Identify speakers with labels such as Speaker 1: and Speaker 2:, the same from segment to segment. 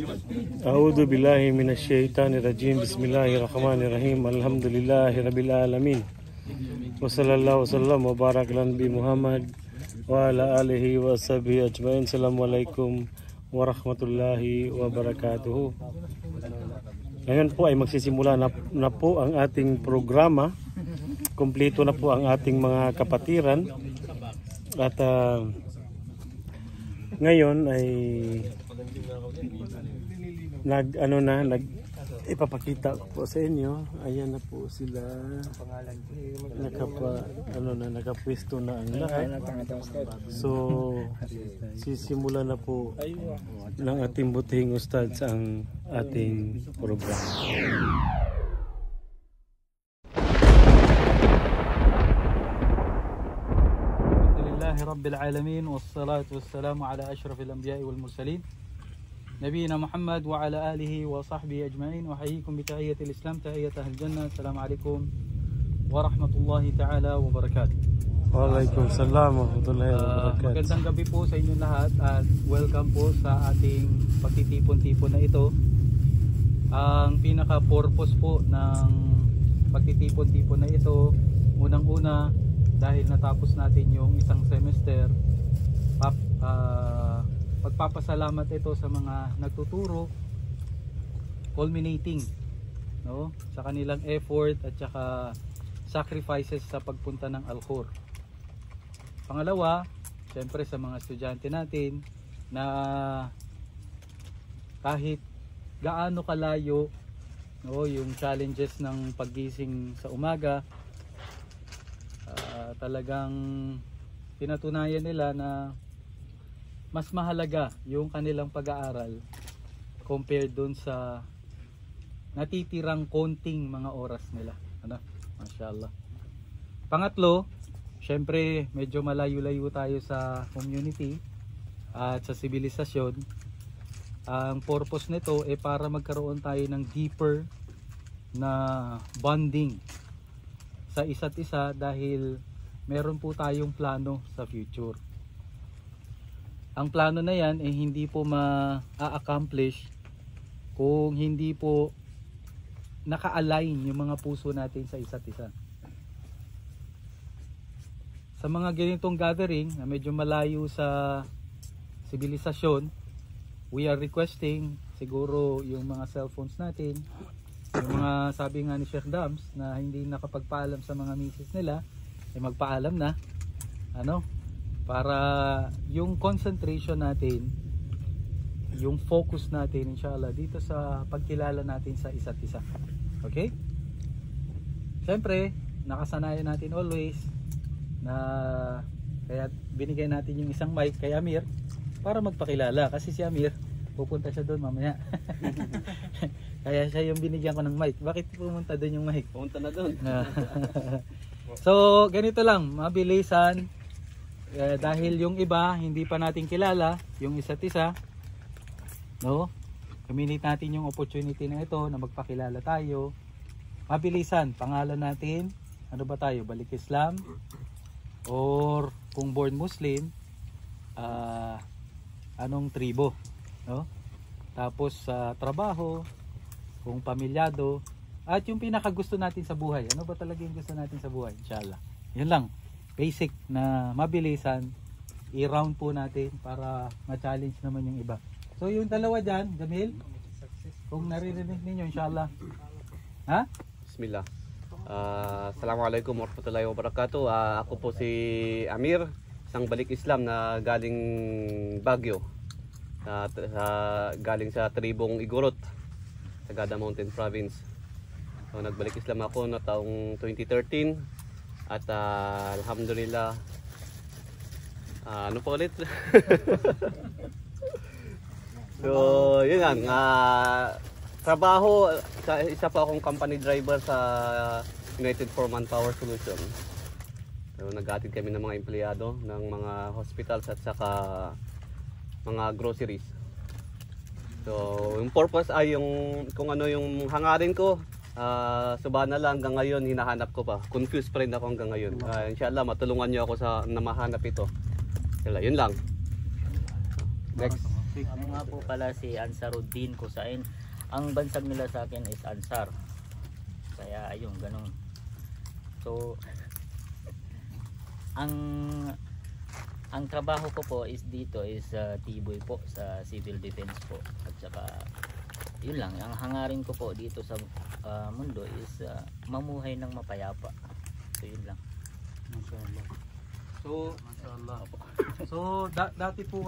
Speaker 1: A'udzu billahi minasyaitonir rajim. Bismillahirrahmanirrahim. Alhamdulillahi rabbil alamin. Wa sallallahu wasallam wa baraka ala nabi Muhammad wa ala alihi wa sahbihi ajmain. Assalamualaikum warahmatullahi wabarakatuh. Ngayon po ay magsisimula na po ang ating programa. Kumpleto na po ang ating mga kapatiran. At ngayon ay ipapakita ko po sa inyo. Ayan na po sila. Nakapwesto na ang lahat. So sisimula na po ng ating butihing ustads ang ating programa.
Speaker 2: رب العالمين والصلاة والسلام على أشرف الأنبياء والمرسلين نبينا محمد وعلى آله وصحبه أجمعين. وحييكم بتحية الإسلام تحية أهل الجنة. السلام عليكم ورحمة الله تعالى وبركاته.
Speaker 1: وعليكم السلام ورحمة الله وبركاته.
Speaker 2: Magandang gabi po sa inyong lahat at welcome po sa ating pagtitipon-tipon na ito. Ang pinaka-purpose po ng pagtitipon-tipon na ito, unang-una, dahil natapos natin yung isang semester, pagpapasalamat ito sa mga nagtuturo, culminating sa kanilang effort at saka sacrifices sa pagpunta ng Al-Khor. Pangalawa, siyempre sa mga estudyante natin na kahit gaano kalayo yung challenges ng paggising sa umaga, talagang pinatunayan nila na mas mahalaga yung kanilang pag-aaral compared dun sa natitirang konting mga oras nila. Mashallah. Pangatlo, syempre medyo malayo-layo tayo sa community at sa sibilisasyon. Ang purpose nito ay para magkaroon tayo ng deeper na bonding sa isa't isa dahil meron po tayong plano sa future. Ang plano na yan ay hindi po ma-accomplish kung hindi po naka-align yung mga puso natin sa isa't isa. Sa mga ganitong gathering na medyo malayo sa sibilisasyon, we are requesting siguro yung mga cellphones natin, yung mga sabi nga ni Sheikh Dams na hindi nakapagpaalam sa mga misis nila, ay magpaalam na para yung concentration natin, yung focus natin inshallah dito sa pagkilala natin sa isa't isa. Okay? Siyempre nakasanayan natin always na kaya binigay natin yung isang mic kay Amir para magpakilala, kasi si Amir pupunta siya doon mamaya. Kaya siya yung binigyan ko ng mic. Bakit pumunta doon yung mic?
Speaker 3: Pumunta na doon.
Speaker 2: So ganito lang, mabilisan, dahil yung iba hindi pa natin kilala yung isa't isa, Community natin yung opportunity na ito na magpakilala tayo. Mabilisan, pangalan natin, ano ba tayo, balik Islam, or kung born Muslim, anong tribo, tapos sa trabaho, kung pamilyado, at yung pinakagusto natin sa buhay. Ano ba talaga yung gusto natin sa buhay? Inshallah. Yun lang. Basic na mabilisan. I-round po natin para ma-challenge naman yung iba. So yung dalawa dyan, Jamil, kung naririnig ninyo, inshallah. Ha?
Speaker 3: Bismillah. Assalamualaikum warahmatullahi wabarakatuh. Ako po si Amir, isang balik Islam na galing Baguio. Galing sa tribong Igorot, Sagada Mountain Province. So, nagbalik Islam ako na taong 2013 at alhamdulillah, ano pa ulit? So yun lang, trabaho, isa pa akong company driver sa United for Manpower Solution. So nag-atid kami ng mga empleyado ng mga hospitals at saka mga groceries. So yung purpose ay yung kung ano yung hangarin ko. Subana lang hanggang ngayon hinahanap ko pa. Confused pa rin ako hanggang ngayon. Inshallah matulungan niyo ako sa na mahanap ito. Yun lang. Next.
Speaker 2: speak.
Speaker 4: Ako nga po pala si Ansaruddin Kusain. Ang bansag nila sa akin is Ansar. Kaya ayun, ganun. So, ang trabaho ko po is dito is Tiboy po sa civil defense po. At saka yun lang, ang hangarin ko po dito sa mundo is mamuhay ng mapayapa. So yun lang.
Speaker 2: Mashallah. So dati po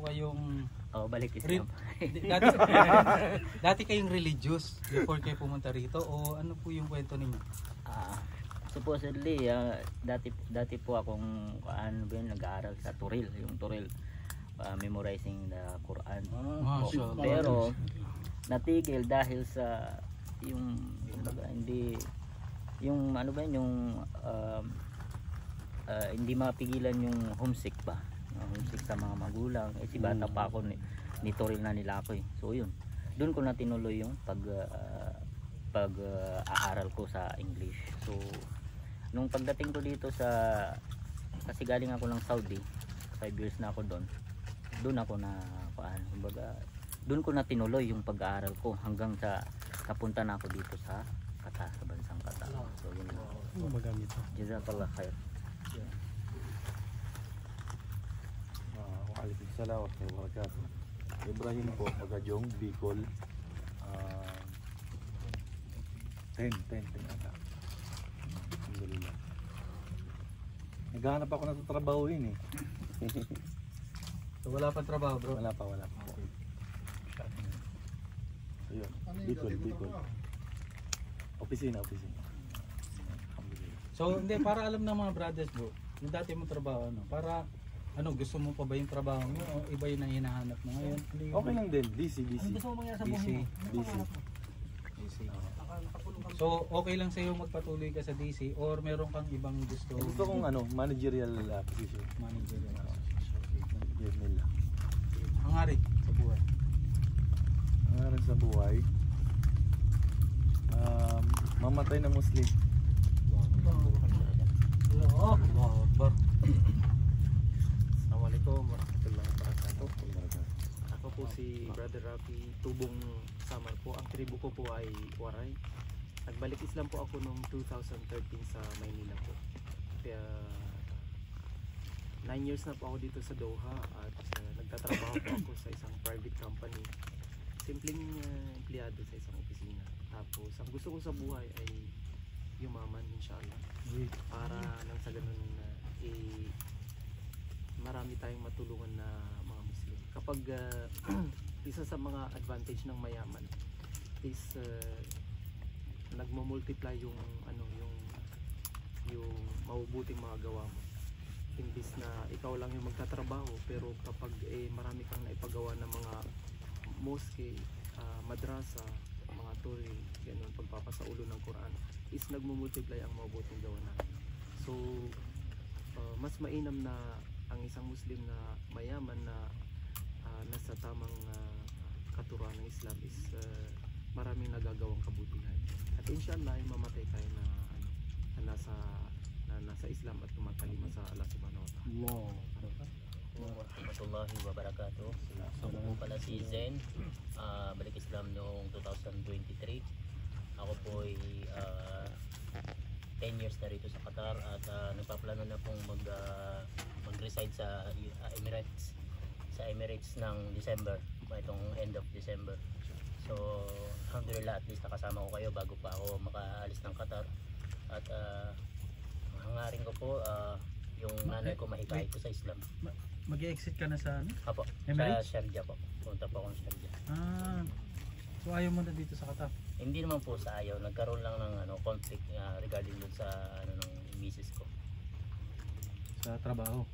Speaker 2: kayong
Speaker 4: Balik Islam.
Speaker 2: dati, dati kayong religious before kayo pumunta rito, o ano po yung kwento ninyo?
Speaker 4: Supposedly dati po akong nag-aaral sa Turil, yung Turil, memorizing the Quran.
Speaker 2: Mashallah.
Speaker 4: Pero natigil dahil sa yung hindi yung hindi mapigilan yung homesick ba, homesick sa mga magulang. Si bata pa ako, ni Turil na nila ako eh. So yun, doon ko na tinuloy yung aaral ko sa English. So nung pagdating ko dito kasi galing ako ng Saudi, 5 years na ako doon ako na doon ko na tinuloy yung pag-aaral ko hanggang sa napunta na ako dito sa Qatar, sa bansang Qatar. So yun lang.
Speaker 1: Magamit.
Speaker 4: Jazakallah khair.
Speaker 5: Waalaikumsalam warahmatullahi wabarakatuh. Ibrahim po, Pagajong, Bicol. 10 ata. Alhamdulillah. Naghahanap ako ng tatrabahuin eh.
Speaker 2: So wala pa trabaho, bro?
Speaker 5: Wala pa. Ayun, Bicol. Opisina. Alhamdulillah.
Speaker 2: So hindi, para alam ng mga brothers, bro, yung dati mong trabaho, para gusto mo pa ba yung trabaho mo o iba yung hinahanap mo ngayon?
Speaker 5: Okay lang din, busy.
Speaker 2: Gusto mo mangyari sa buhay mo? DC. So okay lang sa'yo magpatuloy ka sa DC, or meron kang ibang gusto?
Speaker 5: Gusto kong managerial position.
Speaker 2: Managerial.
Speaker 5: Managerial.
Speaker 2: Hangarin sa buhay.
Speaker 5: Hangarin sa buhay. Mamatay na Muslim.
Speaker 2: Allahu Akbar.
Speaker 6: Assalamualaikum warahmatullahi wabarakatuh. Ako po si Brother Rafi Tubong Samar po. Ang tribu ko po ay Waray. Nagbalik Islam po ako noong 2013 sa Maynila po. Kaya 9 years na po ako dito sa Doha at nagtatrabaho po ako sa isang private company. Simpleng empleyado sa isang opisina. Tapos ang gusto ko sa buhay ay yumaman, inshallah. Para nang sa ganun marami tayong matulungan na mga Muslim. Kapag isa sa mga advantage ng mayaman is nagmo-multiply yung yung mabubuting mga gawa mo. Imbis na ikaw lang yung magtatrabaho, pero kapag marami kang naipagawa ng mga mosque, madrasa, mga turi, ganun, pagpapasaulo ng Quran, is nagmo-multiply ang mabubuting gawa natin. So mas mainam na ang isang Muslim na mayaman na nasa tamang katuruan ng Islam is maraming nagagawang kabutihan. At inshallah ay mamatay tayo na nasa Islam at tumatalima sa Allah Subhanahu wa Ta'ala.
Speaker 4: Warahmatullahi wabarakatuh. Ako po pala si Zen, balik Islam noong 2023. Ako po ay 10 years na rito sa Qatar at nagpaplano na pong mag-reside sa Emirates ng December, itong end of December. So alhamdulillah, at least nakasama ko kayo bago pa ako makaalis ng Qatar. At hangarin ko po yung nanay ko mahikayat ko sa Islam.
Speaker 2: Mag-exit ka na sa
Speaker 4: Apo,
Speaker 2: Emirates?
Speaker 4: sa Sharjah po. Punta po akong Sharjah.
Speaker 2: So ayaw mo na dito sa Qatar?
Speaker 4: Hindi naman po sa ayaw, nagkaroon lang ng conflict regarding dun sa ng misis ko.
Speaker 2: Sa trabaho?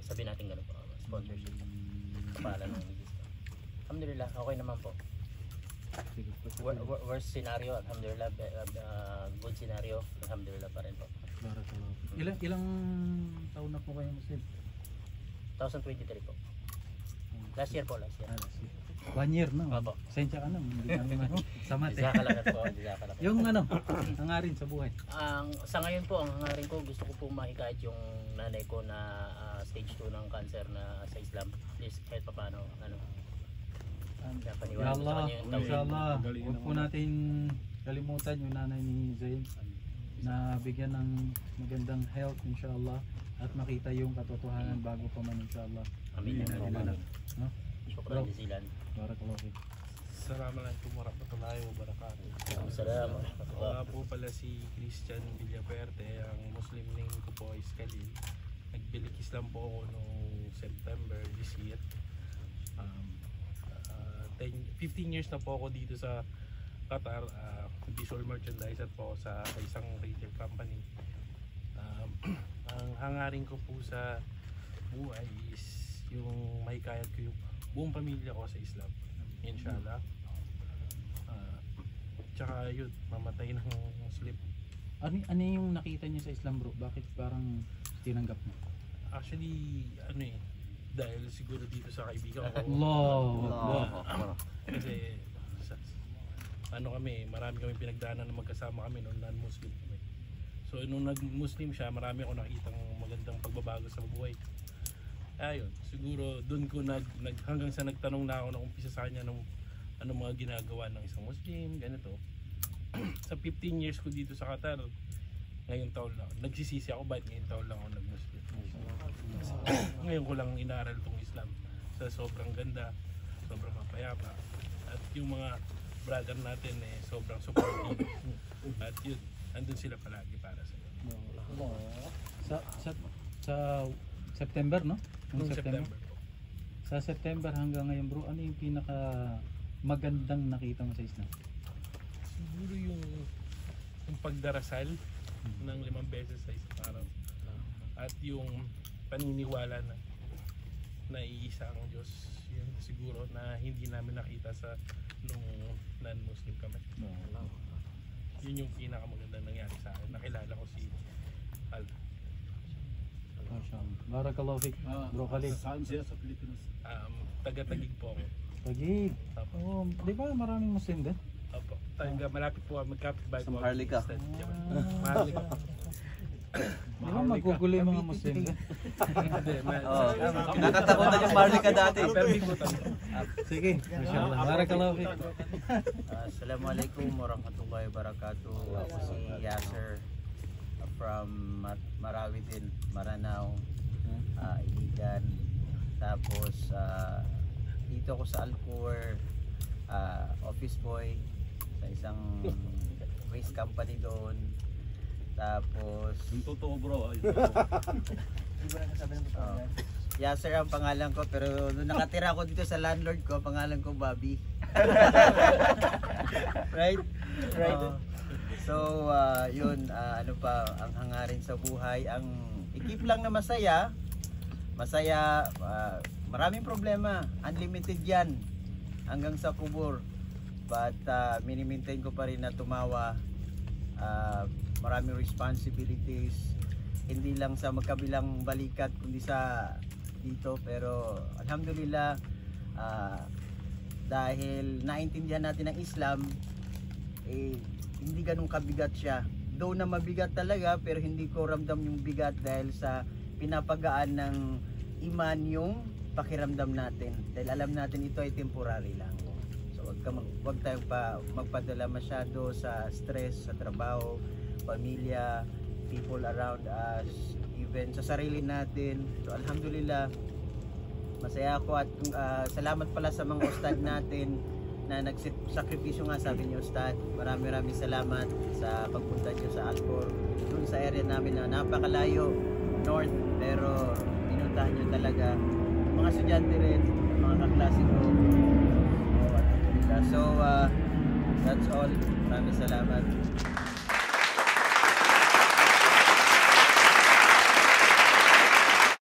Speaker 4: Sabi natin gano'n po, sponsorship. Kapalan ng misis ko. Alhamdulillah, okay naman po. Worst scenario, alhamdulillah, good scenario, alhamdulillah pa rin po.
Speaker 2: Ilang taon na po kayo Muslim?
Speaker 4: 2023 po. Last year po, last year.
Speaker 2: Last year. 1 year na.
Speaker 4: Opo.
Speaker 2: Pasensya ka na, hindi ka naman sa mate.
Speaker 4: Jazakallah po, jazakallah po.
Speaker 2: Yung hangarin sa buhay.
Speaker 4: Sa ngayon po, ang hangarin ko, gusto ko po mahikayat yung nanay ko na stage 2 ng cancer na sa Islam. Please, kahit pa paano, paniwala ko sa kanya yung tawid.
Speaker 2: Inshallah, huwag po natin kalimutan yung nanay ni Zain na bigyan ng magandang health inshallah at makita yung katotohanan bago pa man inshallah.
Speaker 4: Amin.
Speaker 2: No?
Speaker 4: Syukran jazilan.
Speaker 2: Barakallahu fiik.
Speaker 5: Assalamualaikum warahmatullahi wabarakatuh.
Speaker 4: Assalamualaikum.
Speaker 5: Wala po pala si Christian Villaperte. Ang Muslim name ko po is Khalil. Nagbilikis lang po ako noong September this year. 15 years na po ako dito sa Qatar. Visual merchandiser po sa isang retail company. Ang hangarin ko po sa buhay is yung mahikayat ko yung buong pamilya ko sa Islam, inshallah. Tsaka yun, mamatay ng Muslim.
Speaker 2: Ano yung nakita niya sa Islam bro? Bakit parang tinanggap mo?
Speaker 5: Actually, dahil siguro dito sa kaibigan ko.
Speaker 2: Allah.
Speaker 5: Kasi kami, marami kami pinagdaanan na magkasama kami noong non-Muslim kami. So nung nag-Muslim siya, marami ako nakitang magandang pagbabago sa buhay. Ayun, siguro doon ko hanggang sa nagtanong na ako na umpisa sa kanya ng ano mga ginagawa ng isang Muslim, ganito. Sa 15 years ko dito sa Qatar, ngayong taon lang, nagsisisi ako bakit ngayong taon lang ako nag-Muslim. Ngayon ko lang inaaral tong Islam. Sa sobrang ganda, sobrang mapayapa. At yung mga brother natin sobrang supportive. At yun, andun sila palagi para sa iyo.
Speaker 2: Sa September, no?
Speaker 5: Noong September.
Speaker 2: Sa September hanggang ngayon bro, ano yung pinaka magandang nakita mo sa Islam?
Speaker 5: Siguro yung pagdarasal ng 5 beses sa isang araw. At yung paniniwala na iisa ang Diyos. Yun siguro na hindi namin nakita sa nung non-Muslim kami. Yun yung pinakamaganda nangyari sa akin. Nakilala ko si Allah.
Speaker 2: Barakallahu fiik, bro Khalid.
Speaker 7: Saan siya sa Pilipinas?
Speaker 5: Taga-Tagig po ako.
Speaker 2: Tagig. Oh, di ba maraming Muslim din?
Speaker 5: Opo. Malapit po ako, magkapit-bahay
Speaker 3: Sa
Speaker 5: po.
Speaker 3: Maharlika.
Speaker 5: Maharlika.
Speaker 2: Di ba magugulo yung mga Muslim din?
Speaker 5: Hindi,
Speaker 3: Nakatakutan yung Maharlika dati.
Speaker 5: pero big po tayo.
Speaker 2: Sige, mashallah. Barakallahu fiik.
Speaker 8: Assalamualaikum warahmatullahi wabarakatuh. Ako si Yasser from Marawi din, Maranao, Iligan. Tapos dito ako sa Alcor, office boy sa isang waste company doon. Tapos
Speaker 7: Yung totoo bro,
Speaker 8: Yasser ang pangalan ko, pero nung nakatira ako dito sa landlord ko, pangalan ko Bobby. Right? So yun, ano pa ang hangarin sa buhay, ang ikip lang na masaya, maraming problema, unlimited yan hanggang sa kubur, but mini-maintain ko pa rin na tumawa. Maraming responsibilities, hindi lang sa magkabilang balikat kundi sa dito, pero alhamdulillah dahil naintindihan natin ang Islam, hindi ganun kabigat siya. Though na mabigat talaga, pero hindi ko ramdam yung bigat dahil sa pinapagaan ng iman yung pakiramdam natin. Dahil alam natin ito ay temporary lang. So wag tayong magpadala masyado sa stress, sa trabaho, pamilya, people around us, even sa sarili natin. So alhamdulillah, masaya ako at salamat pala sa mga ustad natin na nagsakripisyo nga, sabi niyo Ustad. Maraming salamat sa pagpunta niyo sa Alcor, dun sa area namin na napakalayo, north, pero pinuntahan niyo talaga. Mga estudyante rin, mga kaklase ko. So, that's all. Maraming salamat.